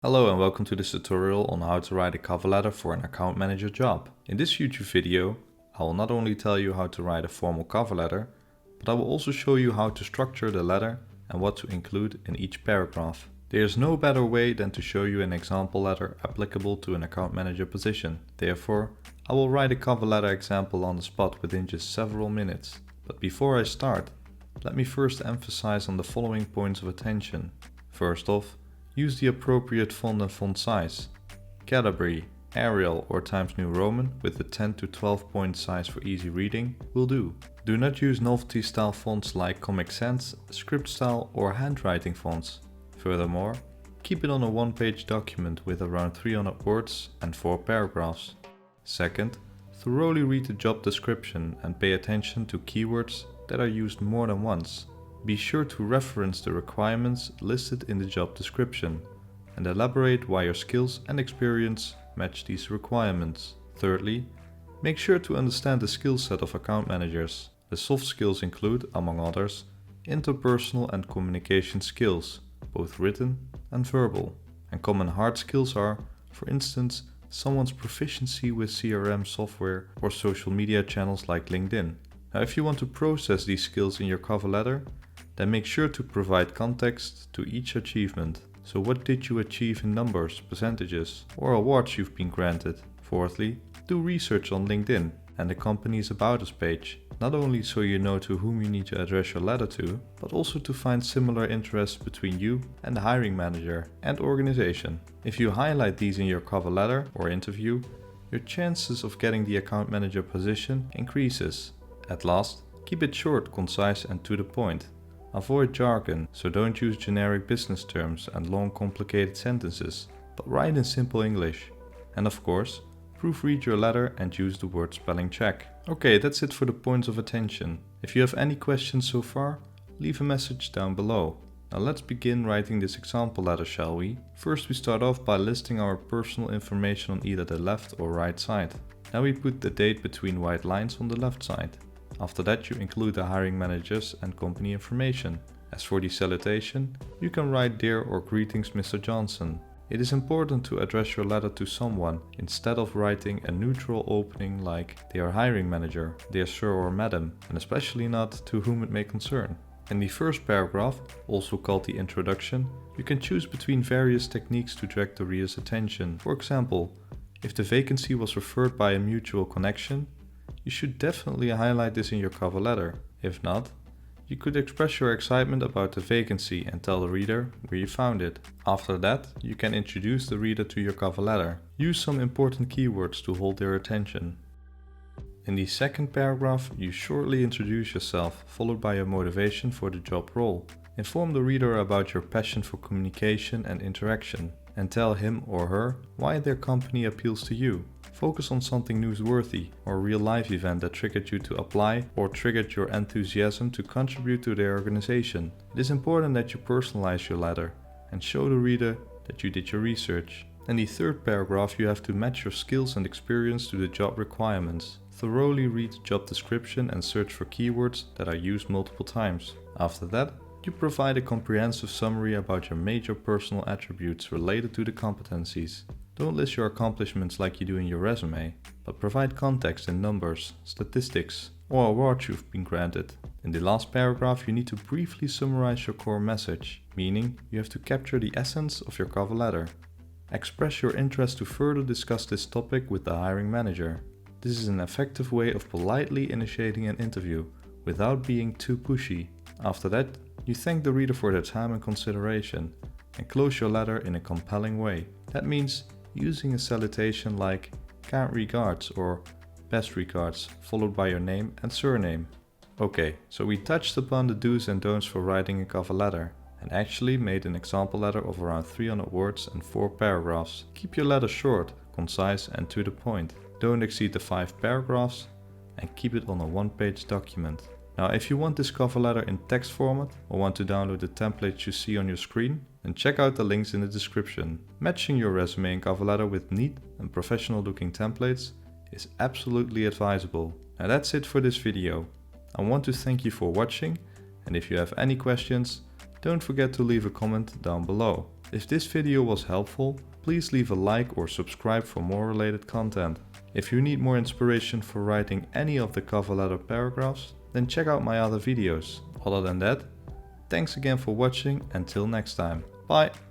Hello and welcome to this tutorial on how to write a cover letter for an account manager job. In this YouTube video, I will not only tell you how to write a formal cover letter, but I will also show you how to structure the letter and what to include in each paragraph. There is no better way than to show you an example letter applicable to an account manager position. Therefore, I will write a cover letter example on the spot within just several minutes. But before I start, let me first emphasize on the following points of attention. First off, use the appropriate font and font size. Calibri, Arial or Times New Roman with the 10 to 12 point size for easy reading will do. Do not use novelty style fonts like Comic Sans, script style or handwriting fonts. Furthermore, keep it on a one-page document with around 300 words and 4 paragraphs. Second, thoroughly read the job description and pay attention to keywords that are used more than once. Be sure to reference the requirements listed in the job description and elaborate why your skills and experience match these requirements. Thirdly, make sure to understand the skill set of account managers. The soft skills include, among others, interpersonal and communication skills, both written and verbal. And common hard skills are, for instance, someone's proficiency with CRM software or social media channels like LinkedIn. Now, if you want to process these skills in your cover letter, then make sure to provide context to each achievement. So what did you achieve in numbers, percentages, or awards you've been granted? Fourthly, do research on LinkedIn and the company's About Us page, not only so you know to whom you need to address your letter to, but also to find similar interests between you and the hiring manager and organization. If you highlight these in your cover letter or interview, your chances of getting the account manager position increases. At last, keep it short, concise and to the point. Avoid jargon, so don't use generic business terms and long complicated sentences, but write in simple English. And of course, proofread your letter and use the word spelling check. Okay, that's it for the points of attention. If you have any questions so far, leave a message down below. Now let's begin writing this example letter, shall we? First we start off by listing our personal information on either the left or right side. Now we put the date between white lines on the left side. After that you include the hiring managers and company information. As for the salutation, you can write Dear or Greetings Mr. Johnson. It is important to address your letter to someone instead of writing a neutral opening like Dear Hiring Manager, Dear Sir or Madam, and especially not to whom it may concern. In the first paragraph, also called the introduction, you can choose between various techniques to direct the reader's attention. For example, if the vacancy was referred by a mutual connection, you should definitely highlight this in your cover letter. If not, you could express your excitement about the vacancy and tell the reader where you found it. After that, you can introduce the reader to your cover letter. Use some important keywords to hold their attention. In the second paragraph, you shortly introduce yourself, followed by your motivation for the job role. Inform the reader about your passion for communication and interaction, and tell him or her why their company appeals to you. Focus on something newsworthy or real-life event that triggered you to apply or triggered your enthusiasm to contribute to their organization. It is important that you personalize your letter and show the reader that you did your research. In the third paragraph, you have to match your skills and experience to the job requirements. Thoroughly read the job description and search for keywords that are used multiple times. After that, you provide a comprehensive summary about your major personal attributes related to the competencies. Don't list your accomplishments like you do in your resume, but provide context in numbers, statistics, or awards you've been granted. In the last paragraph, you need to briefly summarize your core message, meaning you have to capture the essence of your cover letter. Express your interest to further discuss this topic with the hiring manager. This is an effective way of politely initiating an interview without being too pushy. After that, you thank the reader for their time and consideration and close your letter in a compelling way. That means using a salutation like kind regards or best regards, followed by your name and surname. Okay, so we touched upon the do's and don'ts for writing a cover letter and actually made an example letter of around 300 words and 4 paragraphs. Keep your letter short, concise and to the point. Don't exceed the 5 paragraphs and keep it on a one-page document. Now, if you want this cover letter in text format or want to download the templates you see on your screen, then check out the links in the description. Matching your resume and cover letter with neat and professional looking templates is absolutely advisable. Now that's it for this video. I want to thank you for watching, and if you have any questions, don't forget to leave a comment down below. If this video was helpful, please leave a like or subscribe for more related content. If you need more inspiration for writing any of the cover letter paragraphs, then check out my other videos. Other than that, thanks again for watching. Until next time. Bye!